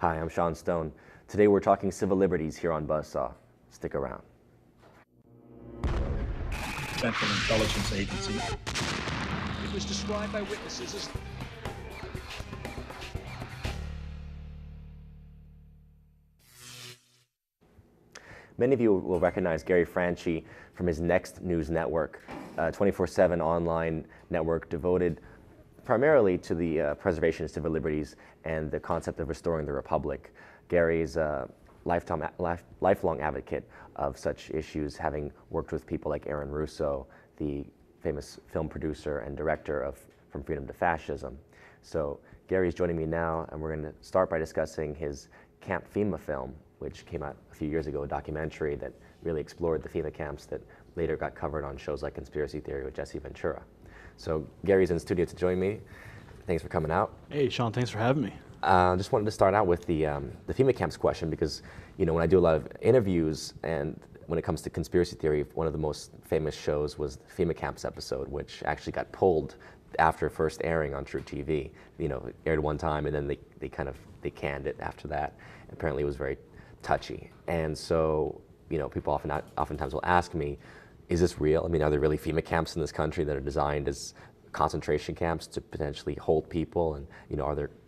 Hi, I'm Sean Stone. Today we're talking civil liberties here on Buzzsaw. Stick around. Central Intelligence Agency. It was described by witnesses as... Many of you will recognize Gary Franchi from his Next News Network, a 24/7 online network devoted primarily to the preservation of civil liberties and the concept of restoring the republic. Gary is a lifelong advocate of such issues, having worked with people like Aaron Russo, the famous film producer and director of From Freedom to Fascism. So Gary's joining me now, and we're going to start by discussing his Camp FEMA film, which came out a few years ago, a documentary that really explored the FEMA camps that later got covered on shows like Conspiracy Theory with Jesse Ventura. So Gary's in studio to join me. Thanks for coming out. Hey, Sean, thanks for having me. Just wanted to start out with the FEMA camps question, because when I do a lot of interviews, and when it comes to conspiracy theory, one of the most famous shows was the FEMA camps episode, which actually got pulled after first airing on True TV. It aired one time, and then they canned it after that. Apparently, it was very touchy, and so people oftentimes will ask me, is this real? I mean, are there really FEMA camps in this country that are designed as concentration camps to potentially hold people? And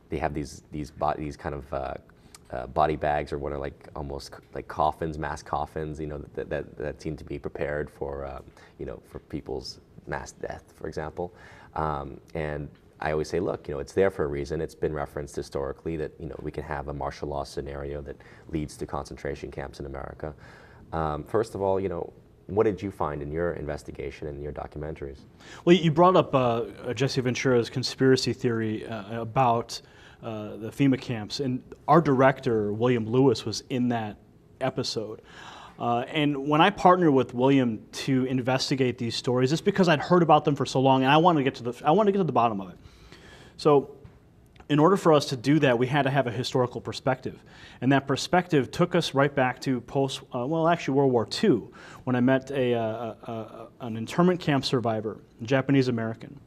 they have these kind of body bags, or what are almost like coffins, mass coffins, that seem to be prepared for for people's mass death, for example. And I always say, look, it's there for a reason. It's been referenced historically that we can have a martial law scenario that leads to concentration camps in America. First of all, what did you find in your investigation and your documentaries? Well, you brought up Jesse Ventura's conspiracy theory about the FEMA camps, and our director, William Lewis, was in that episode. And when I partnered with William to investigate these stories, it's because I'd heard about them for so long, and I wanted to get to the bottom of it. So in order for us to do that, we had to have a historical perspective. And that perspective took us right back to World War II, when I met an internment camp survivor, a Japanese American.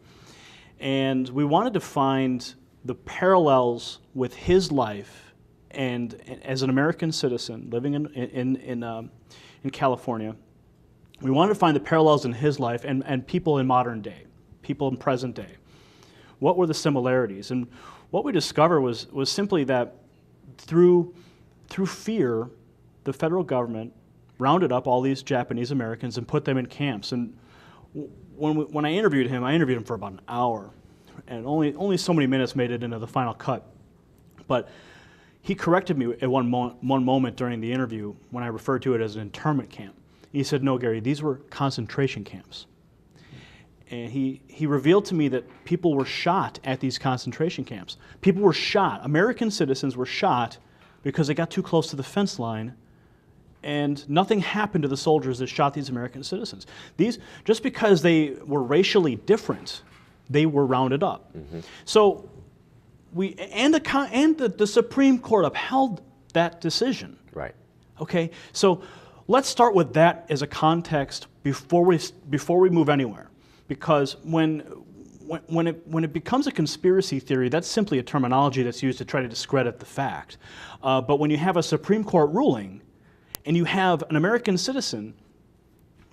And we wanted to find the parallels with his life, and as an American citizen living in California, we wanted to find the parallels in his life and people in modern day, people in present day. What were the similarities? And what we discovered was simply that through fear, the federal government rounded up all these Japanese Americans and put them in camps. And when I interviewed him for about an hour, and only so many minutes made it into the final cut. But he corrected me at one moment during the interview when I referred to it as an internment camp. He said, "No, Gary, these were concentration camps." And he revealed to me that people were shot at these concentration camps. People were shot. American citizens were shot because they got too close to the fence line, and nothing happened to the soldiers that shot these American citizens. Just because they were racially different, they were rounded up. Mm-hmm. So the Supreme Court upheld that decision. Right. Okay. So let's start with that as a context before we move anywhere. Because when it becomes a conspiracy theory, that's simply a terminology that's used to try to discredit the fact. But when you have a Supreme Court ruling, and you have an American citizen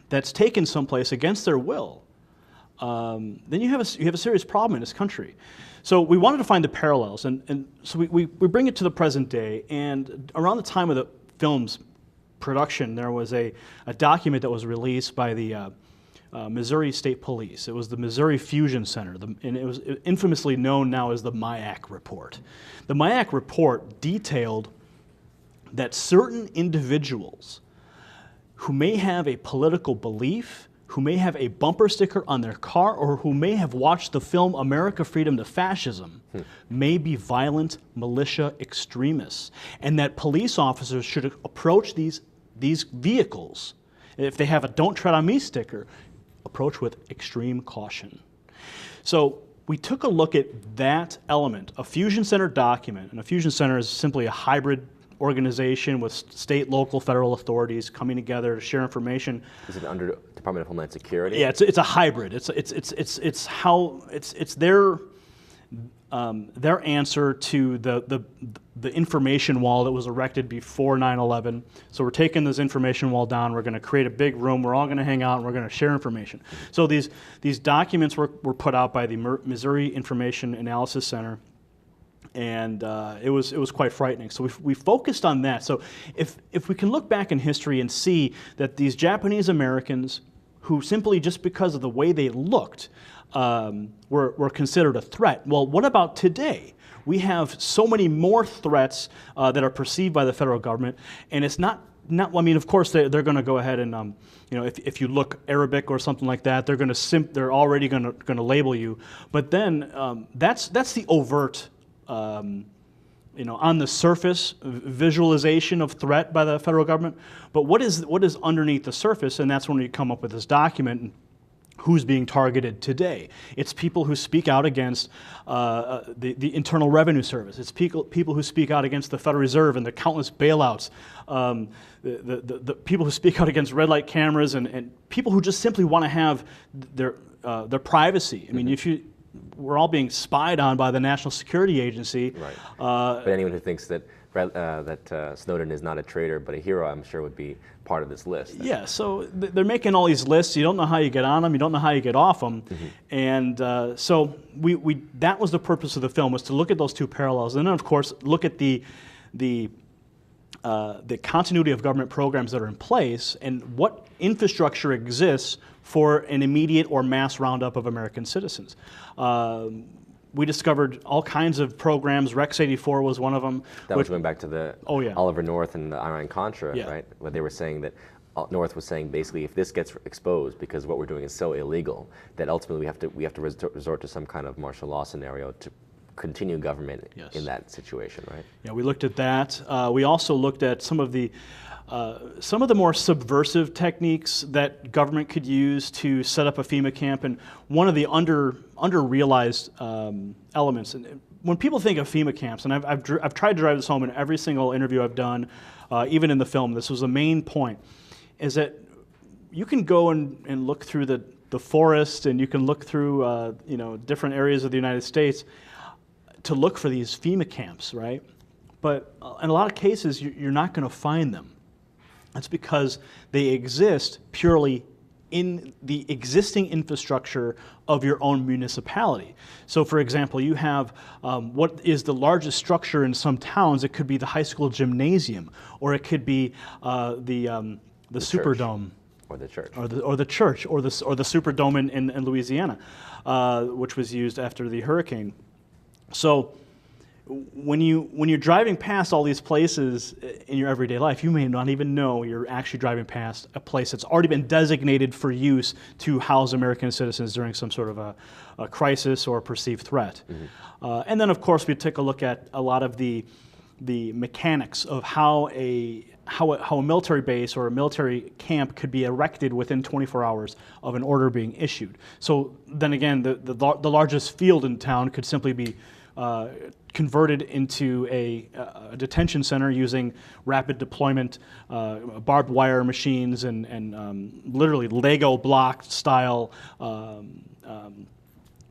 that's taken someplace against their will, then you have a serious problem in this country. So we wanted to find the parallels, and so we bring it to the present day. And around the time of the film's production, there was a document that was released by the Missouri State Police. It was the Missouri Fusion Center, and it was infamously known now as the MIAC report. The MIAC report detailed that certain individuals who may have a political belief, who may have a bumper sticker on their car, or who may have watched the film America, Freedom to Fascism, may be violent militia extremists, and that police officers should approach these vehicles, if they have a "Don't Tread on Me" sticker, approach with extreme caution. So we took a look at that element, a Fusion Center document, and a Fusion Center is simply a hybrid organization with state, local, federal authorities coming together to share information. Is it under Department of Homeland Security? Yeah, it's a hybrid. It's their answer to the information wall that was erected before 9/11. So we're taking this information wall down. We're going to create a big room. We're all going to hang out and we're going to share information. So these documents were put out by the Missouri Information Analysis Center, and it was quite frightening. So we focused on that. So if we can look back in history and see that these Japanese Americans, who simply just because of the way they looked, were considered a threat. Well, what about today? We have so many more threats that are perceived by the federal government, and it's not. I mean, of course, they're going to go ahead and, if you look Arabic or something like that, they're already going to label you. But then that's the overt, on the surface visualization of threat by the federal government. But what is underneath the surface? And that's when we come up with this document. Who's being targeted today? It's people who speak out against the Internal Revenue Service. It's people who speak out against the Federal Reserve and the countless bailouts. The people who speak out against red light cameras and people who just simply want to have their privacy. I mean, we're all being spied on by the National Security Agency. Right. But anyone who thinks that Snowden is not a traitor but a hero, I'm sure would be part of this list. Yeah, so they're making all these lists. You don't know how you get on them. You don't know how you get off them. And so that was the purpose of the film, was to look at those two parallels. And then, of course, look at the continuity of government programs that are in place and what infrastructure exists for an immediate or mass roundup of American citizens. We discovered all kinds of programs. Rex 84 was one of them. That was going back to the yeah. Oliver North and the Iran-Contra, Yeah. right? Where they were saying that North was saying basically if this gets exposed because what we're doing is so illegal that ultimately we have to resort to some kind of martial law scenario to continue government Yes. in that situation, right? Yeah, we looked at that. We also looked at some of the more subversive techniques that government could use to set up a FEMA camp, and one of the under-realized elements. And when people think of FEMA camps, and I've tried to drive this home in every single interview I've done, even in the film, this was the main point, is that you can go and look through the forest, and you can look through different areas of the United States to look for these FEMA camps, right? But in a lot of cases, you're not going to find them. That's because they exist purely in the existing infrastructure of your own municipality. So, for example, you have what is the largest structure in some towns. It could be the high school gymnasium, or it could be the Superdome, or the church, or the church, or the Superdome in Louisiana, which was used after the hurricane. So, when you're driving past all these places in your everyday life, you may not even know you're actually driving past a place that's already been designated for use to house American citizens during some sort of a crisis or a perceived threat. And then, of course, we take a look at a lot of the mechanics of how a military base or a military camp could be erected within 24 hours of an order being issued. So then again, the largest field in town could simply be converted into a detention center using rapid deployment, barbed wire machines, and literally Lego block style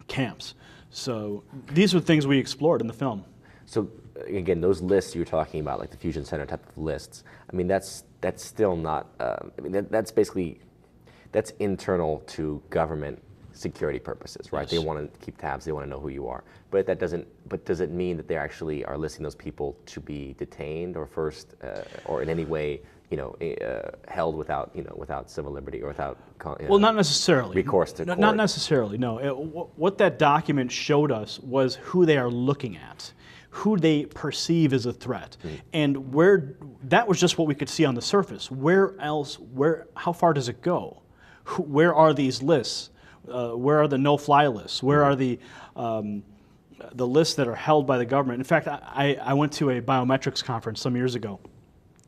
camps. So these are things we explored in the film. So again, those lists you're talking about, like the Fusion Center type of lists, I mean, that's still not, that's internal to government security purposes, right? Yes. They want to keep tabs, they want to know who you are. But does it mean that they actually are listing those people to be detained or first, or in any way, held without civil liberty or without Well, not necessarily. recourse to court? Not necessarily, no. What that document showed us was who they are looking at, who they perceive as a threat, and where that was just what we could see on the surface. How far does it go? Where are these lists? Where are the no-fly lists? Where are the lists that are held by the government? In fact, I went to a biometrics conference some years ago,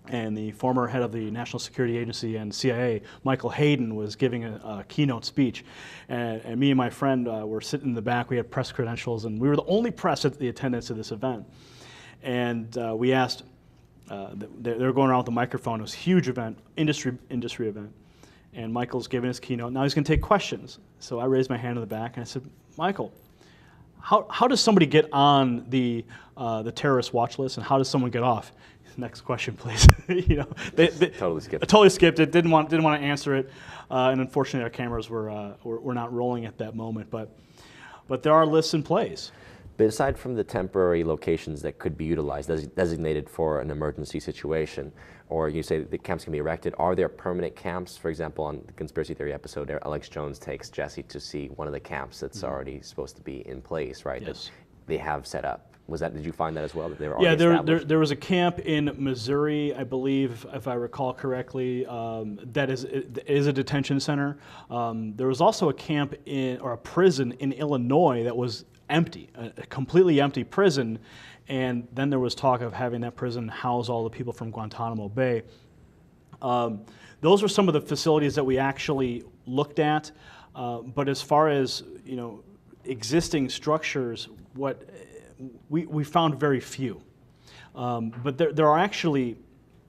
and the former head of the National Security Agency and CIA, Michael Hayden, was giving a keynote speech. And me and my friend were sitting in the back. We had press credentials, and we were the only press at the attendance of this event. And we asked, they were going around with the microphone. It was a huge event, industry event. And Michael's giving his keynote. Now he's going to take questions. So I raised my hand in the back, and I said, Michael, how does somebody get on the terrorist watch list, and how does someone get off? Next question, please. You know, they totally skipped it. Didn't want to answer it, and unfortunately, our cameras were not rolling at that moment. But there are lists in place. But aside from the temporary locations that could be utilized, designated for an emergency situation, or you say the camps can be erected, are there permanent camps? For example, on the conspiracy theory episode, Alex Jones takes Jesse to see one of the camps that's already supposed to be in place, right? Yes. That they have set up. Did you find that as well? That they were yeah, already there was a camp in Missouri, I believe, if I recall correctly, that is a detention center. There was also a camp or a prison in Illinois that was empty, a completely empty prison, and then there was talk of having that prison house all the people from Guantanamo Bay. Those were some of the facilities that we actually looked at, but as far as, you know, existing structures, we found very few. But there are actually,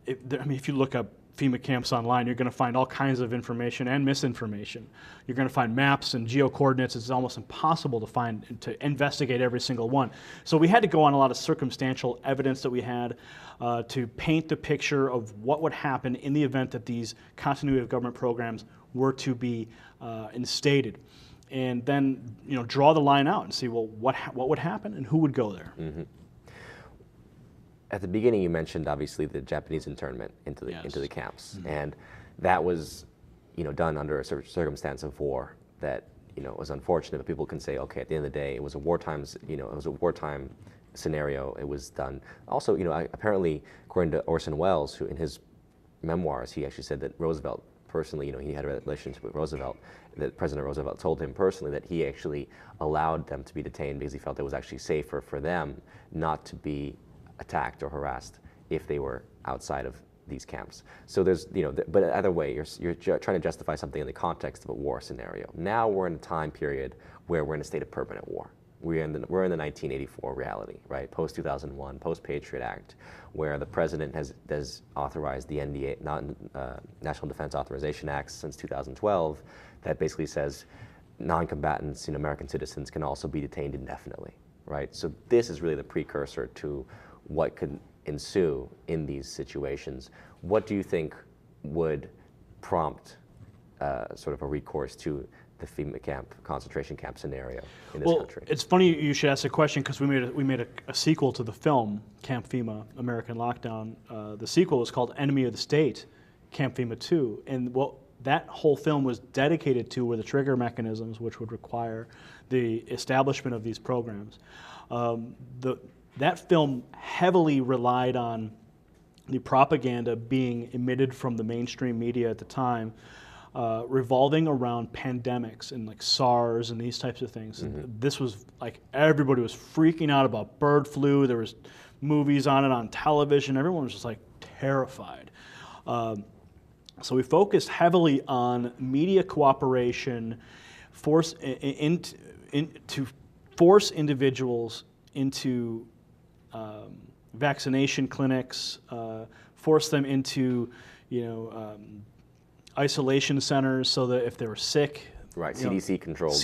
if you look up FEMA camps online, you're going to find all kinds of information and misinformation. You're going to find maps and geo-coordinates. It's almost impossible to investigate every single one. So we had to go on a lot of circumstantial evidence that we had to paint the picture of what would happen in the event that these continuity of government programs were to be instated. And then, you know, draw the line out and see, well, what would happen and who would go there. Mm-hmm. At the beginning, you mentioned obviously the Japanese internment into the camps, and that was, you know, done under a circumstance of war that, you know, was unfortunate. But people can say, okay, at the end of the day, it was a wartime scenario. It was done. Also, you know, apparently, according to Orson Welles, who in his memoirs, he actually said that Roosevelt personally, you know, he had a relationship with Roosevelt, that President Roosevelt told him personally that he actually allowed them to be detained because he felt it was actually safer for them not to be attacked or harassed if they were outside of these camps. So there's, you know, but either way, you're trying to justify something in the context of a war scenario. Now we're in a time period where we're in a state of permanent war. We're in the 1984 reality, right? Post 2001, post Patriot Act, where the president has authorized the NDA, National Defense Authorization Act, since 2012, that basically says non-combatants, you know, American citizens can also be detained indefinitely, right? So this is really the precursor to what could ensue in these situations. What do you think would prompt sort of a recourse to the FEMA camp, concentration camp scenario in this country? It's funny you should ask the question, because we made a sequel to the film Camp FEMA, American Lockdown. The sequel was called Enemy of the State, Camp FEMA 2, and what that whole film was dedicated to were the trigger mechanisms which would require the establishment of these programs. That film heavily relied on the propaganda being emitted from the mainstream media at the time, revolving around pandemics and like SARS and these types of things. This was like, everybody was freaking out about bird flu. There was movies on it on television. Everyone was just like terrified. So we focused heavily on media cooperation, to force individuals into vaccination clinics, force them into, you know, isolation centers, so that if they were sick, right, CDC controlled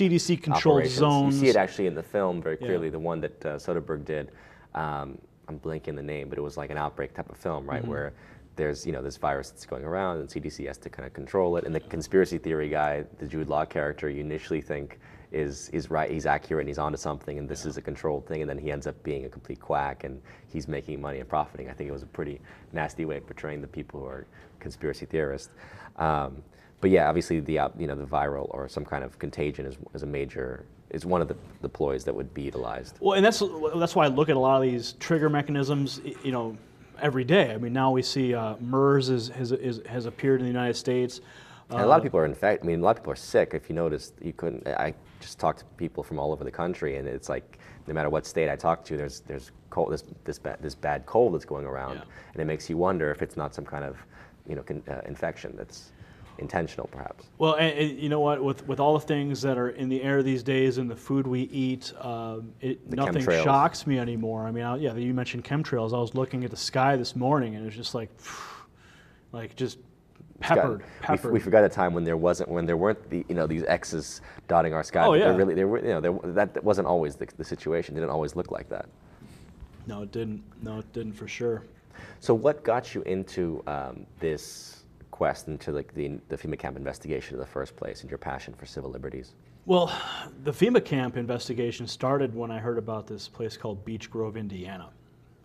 zones. You see it actually in the film very clearly, the one that Soderbergh did. I'm blanking the name, but it was like an outbreak type of film, right, where there's, you know, this virus that's going around, and CDC has to kind of control it. And the conspiracy theory guy, the Jude Law character, you initially think is right, he's accurate, and he's onto something, and this is a controlled thing, and then he ends up being a complete quack, and he's making money and profiting. I think it was a pretty nasty way of portraying the people who are conspiracy theorists. But yeah, obviously the the viral or some kind of contagion is one of the ploys that would be utilized. Well, and that's why I look at a lot of these trigger mechanisms, you know, every day. I mean, now we see MERS has appeared in the United States. And a lot of people are infected. I mean, a lot of people are sick. If you noticed, I just talked to people from all over the country, and it's like no matter what state I talk to, there's cold, this bad cold that's going around, and it makes you wonder if it's not some kind of, you know, infection that's intentional, perhaps. Well, and you know what? With all the things that are in the air these days and the food we eat, nothing chemtrails. Shocks me anymore. I mean, you mentioned chemtrails. I was looking at the sky this morning, and it was just like just Peppered. We forgot a time when there weren't these X's dotting our sky. Oh, but yeah. That wasn't always the situation. It didn't always look like that. No, it didn't. No, it didn't for sure. So what got you into this quest into the FEMA camp investigation in the first place, and your passion for civil liberties? Well, the FEMA camp investigation started when I heard about this place called Beech Grove, Indiana.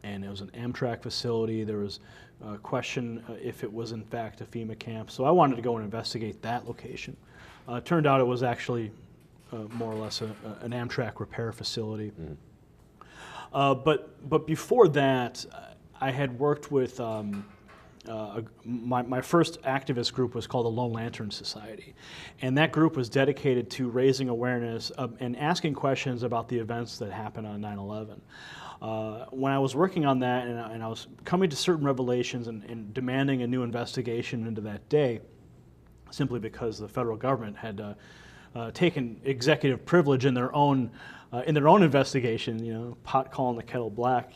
And it was an Amtrak facility. There was a question if it was in fact a FEMA camp. So I wanted to go and investigate that location. Turned out it was actually more or less an Amtrak repair facility. But before that, I had worked with, my first activist group was called the Lone Lantern Society. And that group was dedicated to raising awareness and asking questions about the events that happened on 9/11. When I was working on that and I was coming to certain revelations and demanding a new investigation into that day, simply because the federal government had taken executive privilege in their own investigation, pot calling the kettle black,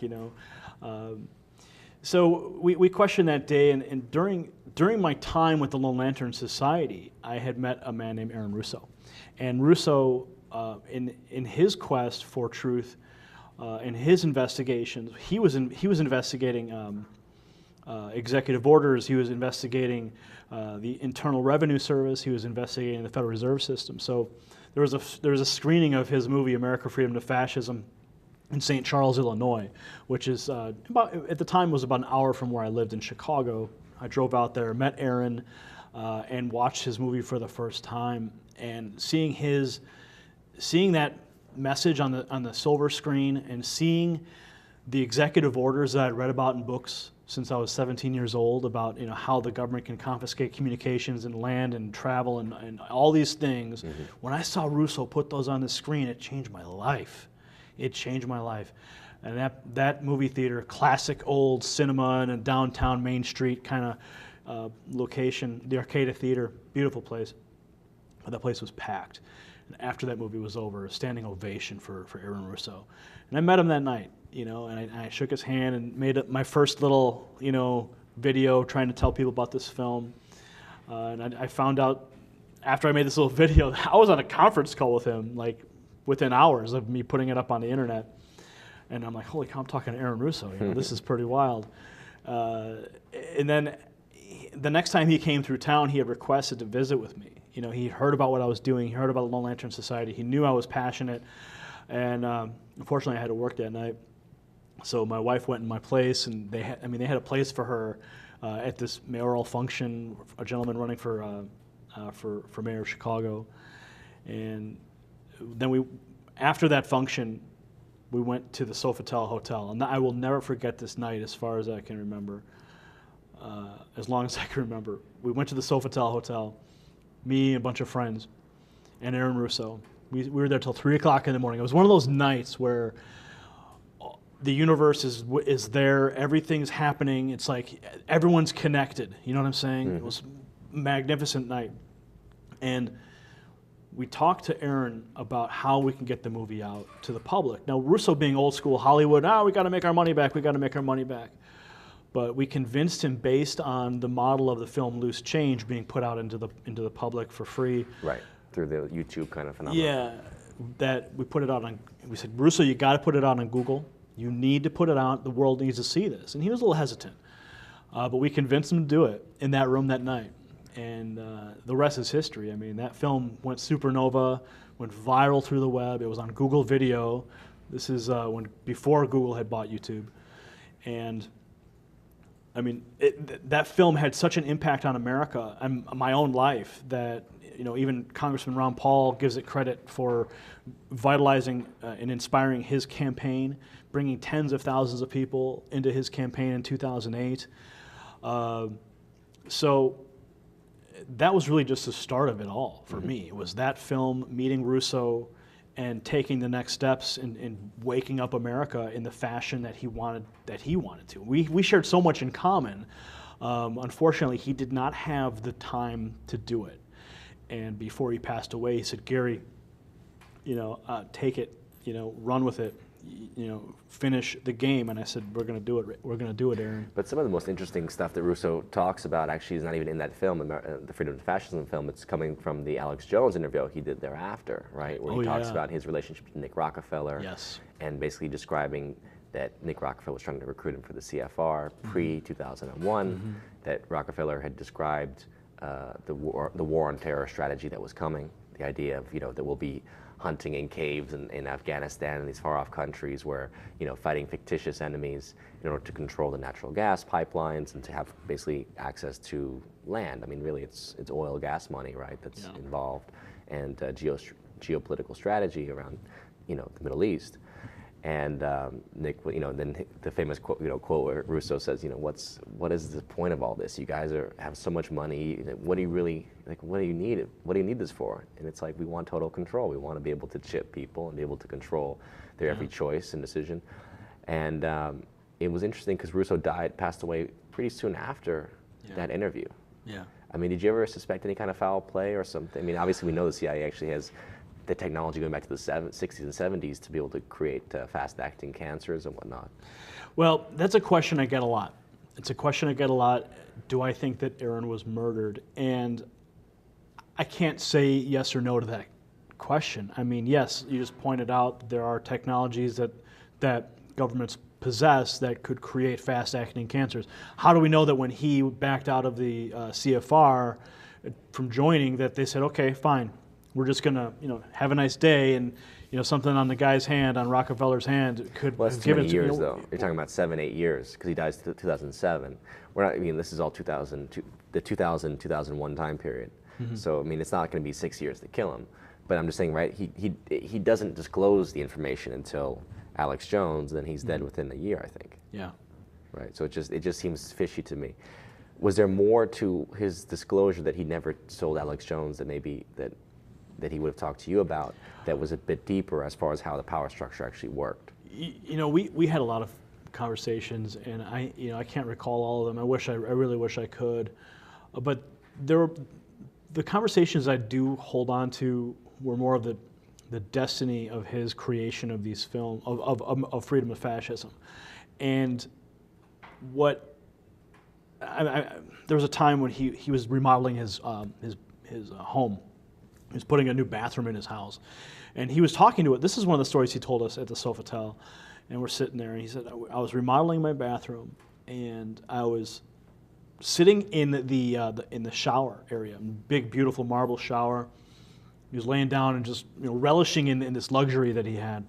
So we questioned that day, and during my time with the Lone Lantern Society, I had met a man named Aaron Russo. And Russo, in his quest for truth, in his investigations, he was investigating executive orders. He was investigating the Internal Revenue Service. He was investigating the Federal Reserve System. So there was a screening of his movie America, Freedom to Fascism in St. Charles, Illinois, which is at the time was about an hour from where I lived in Chicago. I drove out there, met Aaron, and watched his movie for the first time, and seeing that message on the silver screen and seeing the executive orders that I'd read about in books since I was 17 years old about how the government can confiscate communications and land and travel and all these things. Mm-hmm. When I saw Russo put those on the screen, it changed my life. It changed my life. And that movie theater, classic old cinema in a downtown Main Street kind of location, the Arcada Theater, beautiful place. But that place was packed. And after that movie was over, a standing ovation for Aaron Russo. And I met him that night, and I shook his hand and made my first little, video trying to tell people about this film. And I found out after I made this little video, I was on a conference call with him, like within hours of me putting it up on the internet. And I'm like, holy cow, I'm talking to Aaron Russo. This is pretty wild. And then the next time he came through town, he had requested to visit with me. He heard about what I was doing. He heard about the Lone Lantern Society. He knew I was passionate. And unfortunately, I had to work that night. So my wife went in my place, and they had a place for her at this mayoral function, a gentleman running for mayor of Chicago. And then after that function, we went to the Sofitel Hotel. And I will never forget this night as far as I can remember, as long as I can remember. We went to the Sofitel Hotel, me and a bunch of friends, and Aaron Russo. We were there till 3 o'clock in the morning. It was one of those nights where the universe is there, everything's happening. It's like everyone's connected. You know what I'm saying? Mm-hmm. It was a magnificent night. And we talked to Aaron about how we can get the movie out to the public. Now, Russo being old school Hollywood, we got to make our money back, But we convinced him based on the model of the film Loose Change being put out into the public for free. Right, through the YouTube kind of phenomenon. Yeah, that we put it out on, we said, Russo, you got to put it out on Google. You need to put it out. The world needs to see this. And he was a little hesitant. But we convinced him to do it in that room that night. And the rest is history. I mean, that film went supernova, went viral through the web. It was on Google Video. This is before Google had bought YouTube. And I mean, that film had such an impact on America and my own life that, even Congressman Ron Paul gives it credit for vitalizing and inspiring his campaign, bringing tens of thousands of people into his campaign in 2008. So that was really just the start of it all for me. It was that film, meeting Russo, and taking the next steps in waking up America in the fashion that he wanted to. We shared so much in common. Unfortunately, he did not have the time to do it. And before he passed away, he said, Gary, take it, run with it. finish the game. And I said, we're going to do it. We're going to do it, Aaron. But some of the most interesting stuff that Russo talks about actually is not even in that film, the Freedom to Fascism film. It's coming from the Alex Jones interview he did thereafter, right? Where he talks about his relationship to Nick Rockefeller. Yes. And basically describing that Nick Rockefeller was trying to recruit him for the CFR pre-2001, that Rockefeller had described the war on terror strategy that was coming, the idea of, that we'll be hunting in caves in Afghanistan and these far-off countries where, fighting fictitious enemies in order to control the natural gas pipelines and to have basically access to land. I mean, really, it's oil, gas money, right, that's involved, and geopolitical strategy around, the Middle East. And Nick, then the famous quote, where Russo says, what is the point of all this? You guys have so much money. What do you really, what do you need it? What do you need this for? And it's like, we want total control. We want to be able to chip people and be able to control their every choice and decision. And it was interesting because Russo passed away pretty soon after that interview. Yeah. I mean, did you ever suspect any kind of foul play or something? I mean, obviously we know the CIA actually has the technology going back to the 60s and 70s to be able to create fast-acting cancers and whatnot. Well, that's a question I get a lot. It's a question I get a lot. Do I think that Aaron was murdered? And I can't say yes or no to that question. I mean, yes, you just pointed out there are technologies that governments possess that could create fast-acting cancers. How do we know that when he backed out of the CFR from joining that they said, okay, fine, we're just going to, have a nice day, and, something on the guy's hand, on Rockefeller's hand, could that's give too it many years, though. You're talking about 7-8 years, because he dies 2007. We're not. I mean, this is all 2000-2001 time period. So I mean, it's not going to be 6 years to kill him. But I'm just saying, right? He doesn't disclose the information until Alex Jones, then he's dead within a year, I think. Yeah. Right. So it just seems fishy to me. Was there more to his disclosure that he never told Alex Jones that maybe that he would have talked to you about that was a bit deeper as far as how the power structure actually worked? We had a lot of conversations, and I can't recall all of them. I really wish I could, but the conversations I do hold on to were more of the destiny of his creation of these films of Freedom of Fascism, and there was a time when he was remodeling his home. He was putting a new bathroom in his house, and he was talking to it. This is one of the stories he told us at the Sofitel, and we're sitting there, and he said, I was remodeling my bathroom, and I was sitting in the shower area, big, beautiful marble shower. He was laying down and just relishing in this luxury that he had,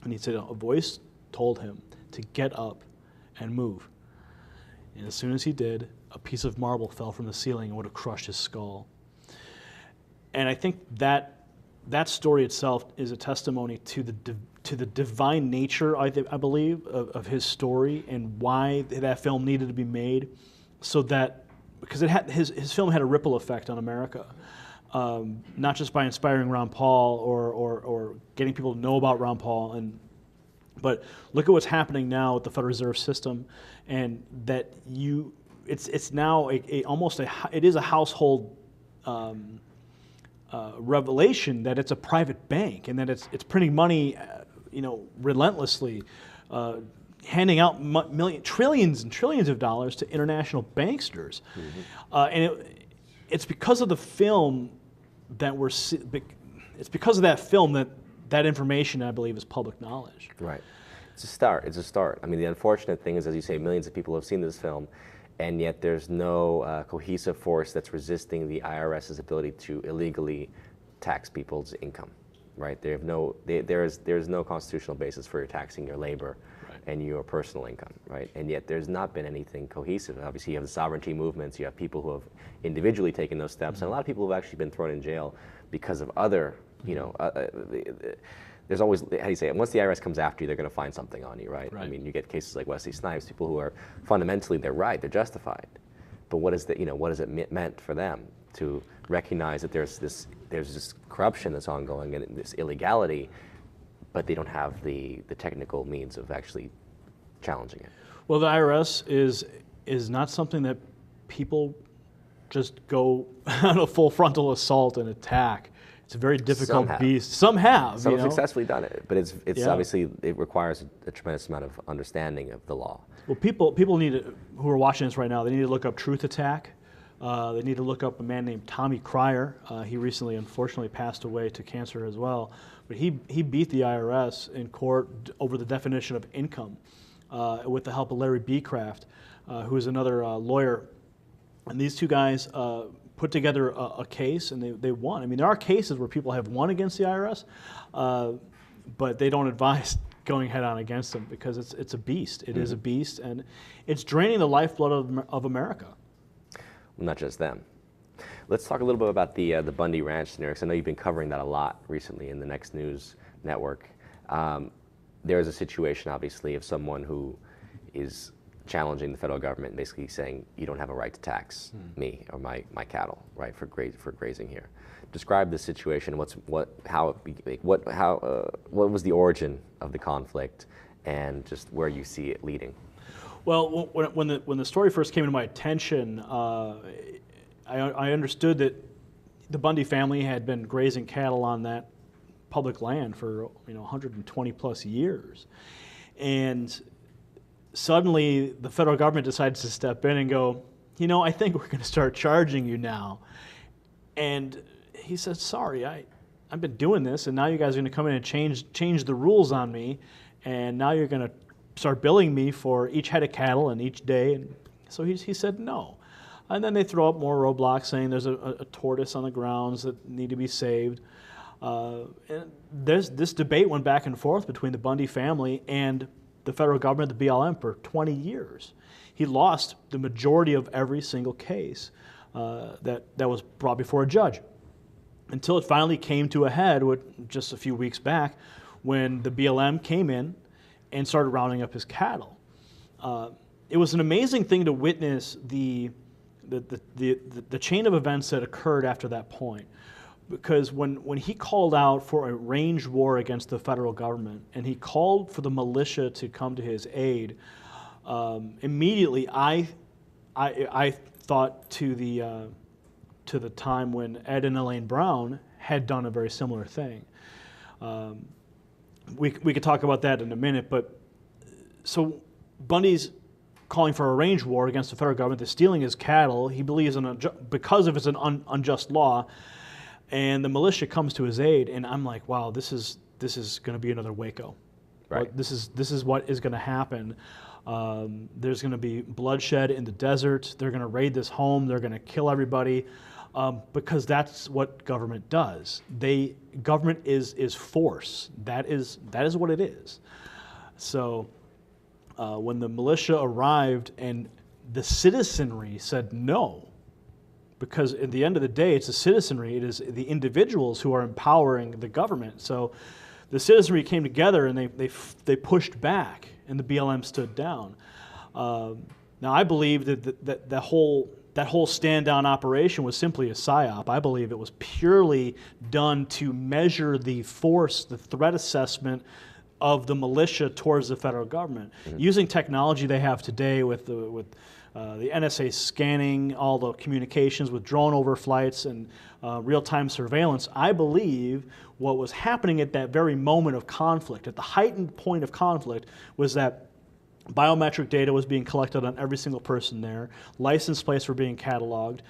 and he said a voice told him to get up and move, and as soon as he did, a piece of marble fell from the ceiling and would have crushed his skull. And I think that story itself is a testimony to the divine nature, I believe, of his story and why that film needed to be made, so that because his film had a ripple effect on America, not just by inspiring Ron Paul or getting people to know about Ron Paul, but look at what's happening now with the Federal Reserve System, and that it's now it is a household. Revelation that it's a private bank and that it's printing money, relentlessly, handing out trillions and trillions of dollars to international banksters, and it's because of the film that it's because of that film that information, I believe, is public knowledge. Right. It's a start. I mean, the unfortunate thing is, as you say, millions of people have seen this film, and yet there's no cohesive force that's resisting the IRS's ability to illegally tax people's income, right? There's no constitutional basis for taxing your labor and your personal income, right? And yet there's not been anything cohesive. Obviously, you have the sovereignty movements, you have people who have individually taken those steps, and a lot of people have actually been thrown in jail because of other, there's always, how do you say it, once the IRS comes after you, they're going to find something on you, right? I mean, you get cases like Wesley Snipes, people who are fundamentally, they're right, they're justified. But what is it meant for them to recognize that there's this corruption that's ongoing and this illegality, but they don't have the technical means of actually challenging it? Well, the IRS is not something that people just go on a full frontal assault and attack. It's a very difficult Some have. beast. Some have. Some you have know? successfully done it, but it's Yeah. obviously, it requires a tremendous amount of understanding of the law. Well, people need to, who are watching this right now, they need to look up Truth Attack. They need to look up a man named Tommy Cryer. He recently, unfortunately, passed away to cancer as well. But he beat the IRS in court over the definition of income with the help of Larry Beecraft, who is another lawyer. And these two guys put together a case, and they won. I mean, there are cases where people have won against the IRS, but they don't advise going head on against them because it's a beast. It is a beast, and it's draining the lifeblood of America. Well, not just them. Let's talk a little bit about the Bundy Ranch scenario, because I know you've been covering that a lot recently in the Next News Network. There is a situation, obviously, of someone who is challenging the federal government, basically saying you don't have a right to tax me or my cattle, right, for grazing here. Describe the situation. What was the origin of the conflict, and just where you see it leading? Well, when the story first came to my attention, I understood that the Bundy family had been grazing cattle on that public land for 120 plus years, and suddenly the federal government decides to step in and go, I think we're going to start charging you now. And he said, sorry, I've been doing this, and now you guys are going to come in and change the rules on me, and now you're going to start billing me for each head of cattle and each day. And so he said no. And then they throw up more roadblocks, saying there's a tortoise on the grounds that need to be saved. And this debate went back and forth between the Bundy family and the federal government, the BLM, for 20 years. He lost the majority of every single case that was brought before a judge, until it finally came to a head just a few weeks back when the BLM came in and started rounding up his cattle. It was an amazing thing to witness the chain of events that occurred after that point. Because when he called out for a range war against the federal government, and he called for the militia to come to his aid, immediately I thought to the time when Ed and Elaine Brown had done a very similar thing. We could talk about that in a minute, but so Bundy's calling for a range war against the federal government. They're stealing his cattle. He believes because of it's an unjust law. And the militia comes to his aid, and I'm like, wow, this is going to be another Waco. Right. This is what is going to happen. There's going to be bloodshed in the desert. They're going to raid this home. They're going to kill everybody, because that's what government does. Government is force. That is what it is. So when the militia arrived and the citizenry said no, because at the end of the day, it's the citizenry, it is the individuals who are empowering the government. So the citizenry came together and they pushed back, and the BLM stood down. Now I believe that whole stand-down operation was simply a psyop. I believe it was purely done to measure the force, the threat assessment of the militia towards the federal government. Mm-hmm. Using technology they have today with the NSA scanning all the communications with drone overflights and real-time surveillance, I believe what was happening at that very moment of conflict, at the heightened point of conflict, was that biometric data was being collected on every single person there, license plates were being cataloged,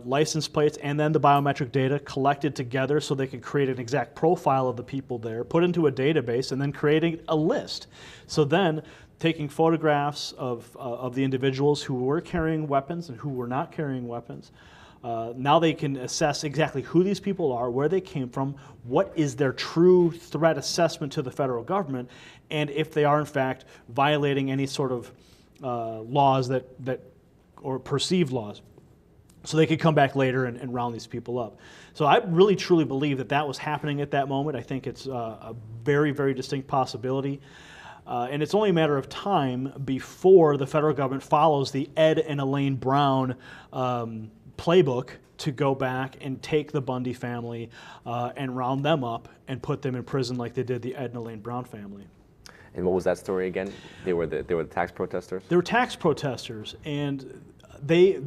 license plates and then the biometric data collected together so they could create an exact profile of the people there, put into a database, and then creating a list. So then taking photographs of the individuals who were carrying weapons and who were not carrying weapons. Now they can assess exactly who these people are, where they came from, what is their true threat assessment to the federal government, and if they are in fact violating any sort of laws or perceived laws. So they could come back later and round these people up. So I really truly believe that was happening at that moment. I think it's a very, very distinct possibility. And it's only a matter of time before the federal government follows the Ed and Elaine Brown playbook to go back and take the Bundy family and round them up and put them in prison like they did the Ed and Elaine Brown family. And what was that story again? They were the tax protesters? They were tax protesters, and they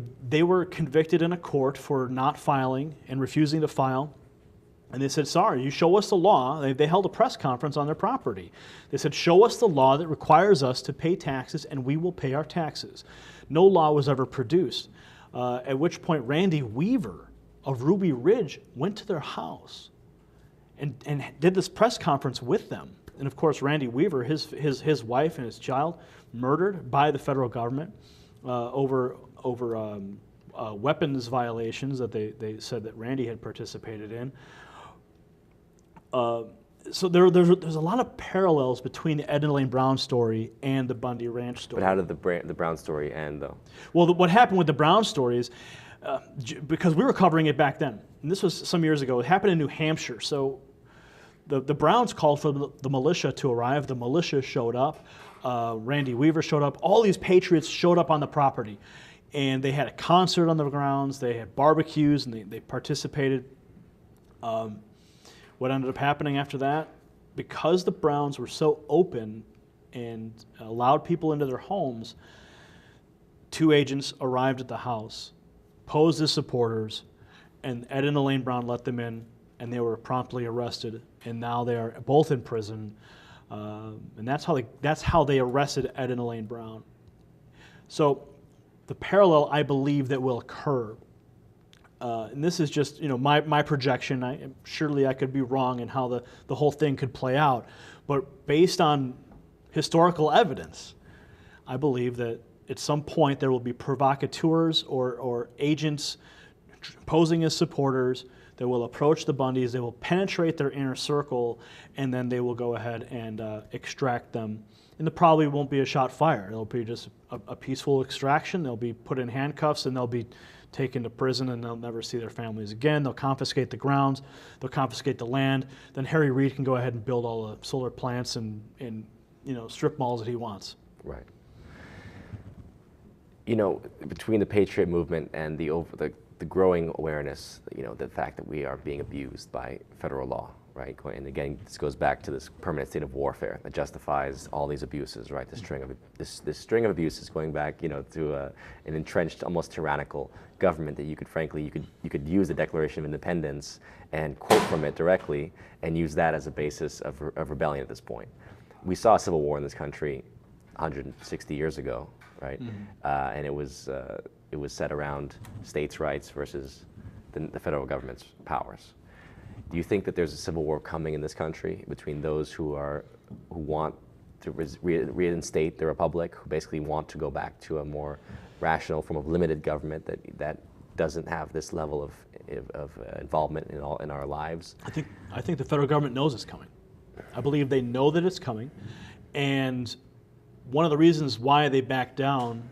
were convicted in a court for not filing and refusing to file. And they said, sorry, you show us the law. They held a press conference on their property. They said, show us the law that requires us to pay taxes, and we will pay our taxes. No law was ever produced, at which point Randy Weaver of Ruby Ridge went to their house and did this press conference with them. And of course, Randy Weaver, his wife and his child, murdered by the federal government over weapons violations that they said that Randy had participated in. So there's a lot of parallels between the Edna Lane Brown story and the Bundy Ranch story. But how did the Brown story end, though? Well, what happened with the Brown story is, because we were covering it back then, and this was some years ago, it happened in New Hampshire. So the Browns called for the militia to arrive. The militia showed up. Randy Weaver showed up. All these patriots showed up on the property. And they had a concert on the grounds. They had barbecues, and they participated. What ended up happening after that, because the Browns were so open and allowed people into their homes, 2 agents arrived at the house, posed as supporters, and Edna Lane Brown let them in, and they were promptly arrested, and now they are both in prison. And that's how they arrested Edna Lane Brown. So the parallel, I believe, that will occur, and this is just my projection. Surely I could be wrong in how the whole thing could play out, but based on historical evidence, I believe that at some point there will be provocateurs or agents posing as supporters that will approach the Bundys. They will penetrate their inner circle, and then they will go ahead and extract them. And there probably won't be a shot fired. It'll be just a peaceful extraction. They'll be put in handcuffs, and they'll be taken to prison, and they'll never see their families again. They'll confiscate the grounds. They'll confiscate the land. Then Harry Reid can go ahead and build all the solar plants and strip malls that he wants. Right. Between the Patriot movement and the growing awareness, the fact that we are being abused by federal law, right? And again, this goes back to this permanent state of warfare that justifies all these abuses, right? This string of abuses going back, to an entrenched, almost tyrannical government that you could use the Declaration of Independence and quote from it directly and use that as a basis of rebellion at this point. We saw a civil war in this country 160 years ago, right? Mm-hmm. And it was set around states' rights versus the federal government's powers. Do you think that there's a civil war coming in this country between those who want to reinstate the republic, who basically want to go back to a more rational form of limited government that doesn't have this level of involvement in our lives? I think the federal government knows it's coming. I believe they know that it's coming, and one of the reasons why they backed down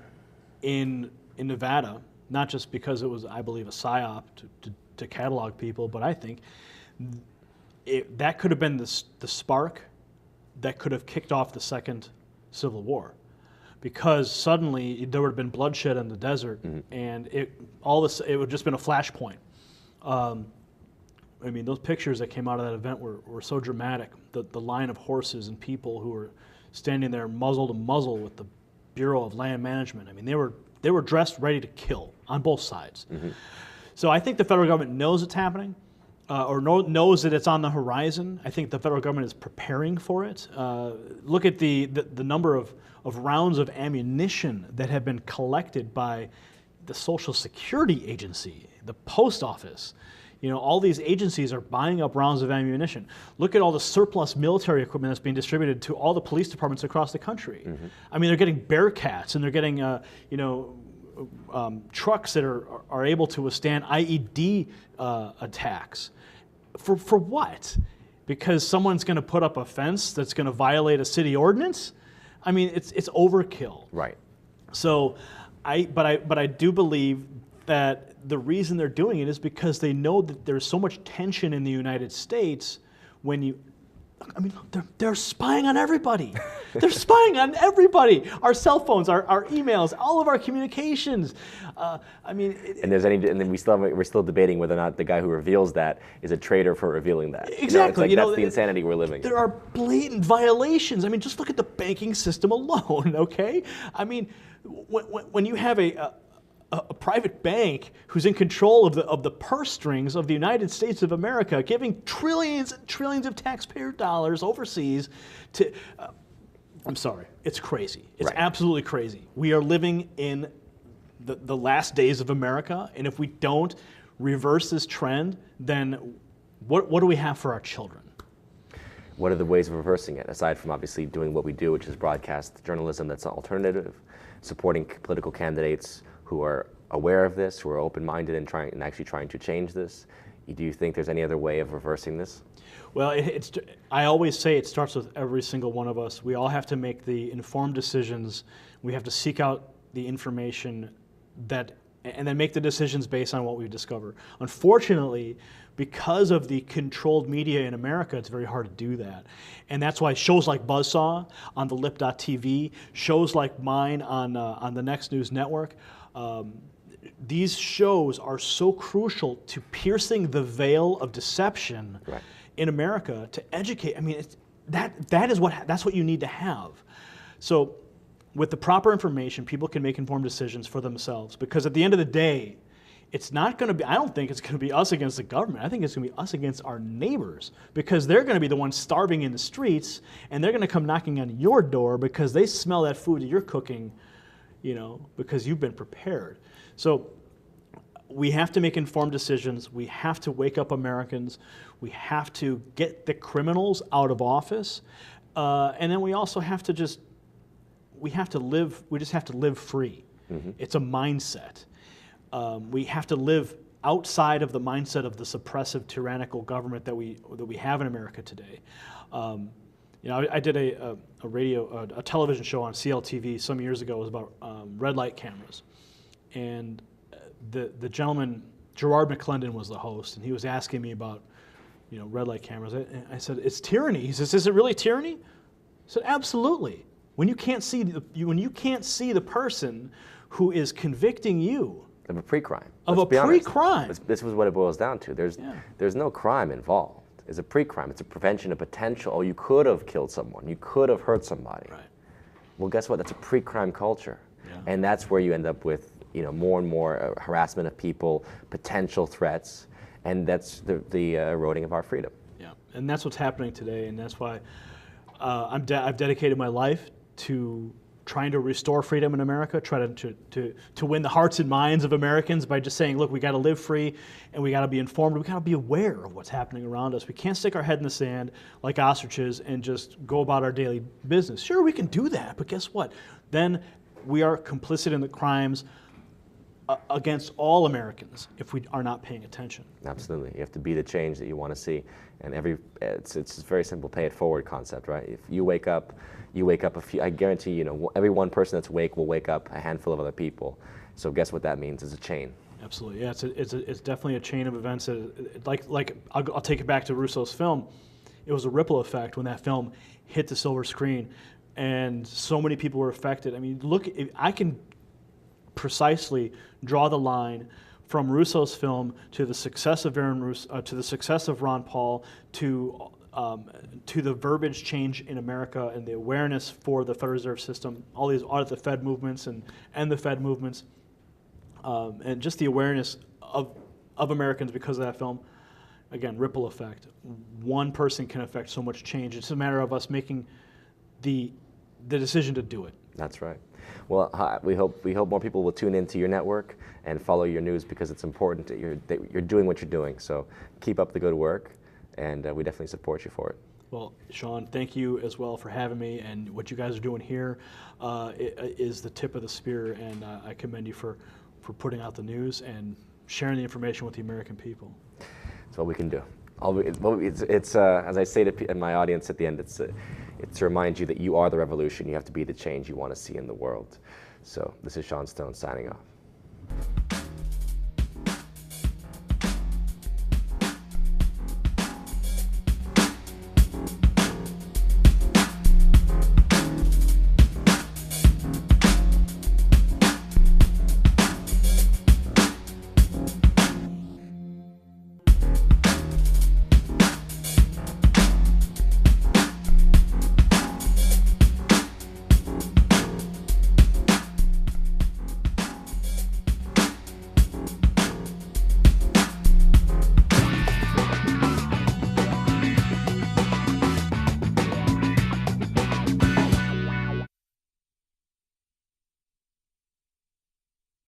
in Nevada, not just because it was, I believe, a psyop to catalog people, but I think that could have been the spark that could have kicked off the second Civil War, because suddenly there would have been bloodshed in the desert, mm-hmm. and it would have just been a flashpoint. Those pictures that came out of that event were so dramatic. The line of horses and people who were standing there muzzle to muzzle with the Bureau of Land Management. They were dressed ready to kill on both sides. Mm-hmm. So I think the federal government knows it's happening, or knows that it's on the horizon. I think the federal government is preparing for it. Look at the number of rounds of ammunition that have been collected by the Social Security Agency, the Post Office. All these agencies are buying up rounds of ammunition. Look at all the surplus military equipment that's being distributed to all the police departments across the country. Mm-hmm. They're getting Bearcats, and they're getting trucks that are able to withstand IED attacks. For what? Because someone's going to put up a fence that's going to violate a city ordinance? It's overkill. Right. So, but I do believe that the reason they're doing it is because they know that there's so much tension in the United States when they're spying on everybody. They're spying on everybody. Our cell phones, our emails, all of our communications. And then we're still debating whether or not the guy who reveals that is a traitor for reveling that. Exactly. That's the insanity we're living. There are blatant violations. Just look at the banking system alone. Okay. When you have a private bank who's in control of the purse strings of the United States of America, giving trillions and trillions of taxpayer dollars overseas to. I'm sorry, it's crazy. It's absolutely crazy. We are living in the last days of America, and if we don't reverse this trend, then what do we have for our children? What are the ways of reversing it, aside from obviously doing what we do, which is broadcast journalism that's alternative, supporting political candidates who are aware of this, who are open-minded and actually trying to change this? Do you think there's any other way of reversing this? Well, I always say it starts with every single one of us. We all have to make the informed decisions. We have to seek out the information and then make the decisions based on what we discover. Unfortunately, because of the controlled media in America, it's very hard to do that. And that's why shows like Buzzsaw on the lip.tv, shows like mine on the Next News Network, these shows are so crucial to piercing the veil of deception in America to educate. I mean, that's what you need to have. So with the proper information, people can make informed decisions for themselves, because at the end of the day, it's not going to be, I don't think it's going to be us against the government. I think it's going to be us against our neighbors, because they're going to be the ones starving in the streets, and they're going to come knocking on your door because they smell that food that you're cooking, because you've been prepared. So we have to make informed decisions. We have to wake up Americans. We have to get the criminals out of office. And then we also have to we just have to live free. Mm-hmm. It's a mindset. We have to live outside of the mindset of the suppressive, tyrannical government that we have in America today. I did a television show on CLTV some years ago. It was about red light cameras, and the gentleman, Gerard McClendon, was the host, and he was asking me about red light cameras. I said, it's tyranny. He says, is it really tyranny? I said, absolutely. When you can't see the person who is convicting you of a pre-crime. Of a pre-crime. This was what it boils down to. There's no crime involved. It's a pre-crime. It's a prevention of potential. Oh, you could have killed someone. You could have hurt somebody. Right. Well, guess what? That's a pre-crime culture. Yeah. And that's where you end up with more and more harassment of people, potential threats, and that's the eroding of our freedom. Yeah, and that's what's happening today, and that's why I've dedicated my life to trying to restore freedom in America, try to win the hearts and minds of Americans by just saying, look, we got to live free, and we got to be informed, we got to be aware of what's happening around us. We can't stick our head in the sand like ostriches and just go about our daily business. Sure, we can do that, but guess what? Then we are complicit in the crimes against all Americans if we are not paying attention. Absolutely. You have to be the change that you want to see. And it's very simple, pay it forward concept, right? If you wake up a few, I guarantee every one person that's awake will wake up a handful of other people. So guess what that means? It's a chain. Absolutely. Yeah, it's definitely a chain of events. Like I'll take it back to Russo's film. It was a ripple effect when that film hit the silver screen, and so many people were affected. I mean, look, I can precisely draw the line from Russo's film to the success of to the success of Ron Paul, to the verbiage change in America and the awareness for the Federal Reserve System, all the Fed movements and the Fed movements, and just the awareness of Americans because of that film. Again, ripple effect. One person can affect so much change. It's a matter of us making the decision to do it. That's right. Well, we hope more people will tune into your network and follow your news, because it's important that you're doing what you're doing. So keep up the good work, and we definitely support you for it. Well, Sean, thank you as well for having me, and what you guys are doing here is the tip of the spear, and I commend you for putting out the news and sharing the information with the American people. That's what we can do. It's as I say to my audience at the end, it's to remind you that you are the revolution. You have to be the change you want to see in the world. So this is Sean Stone signing off.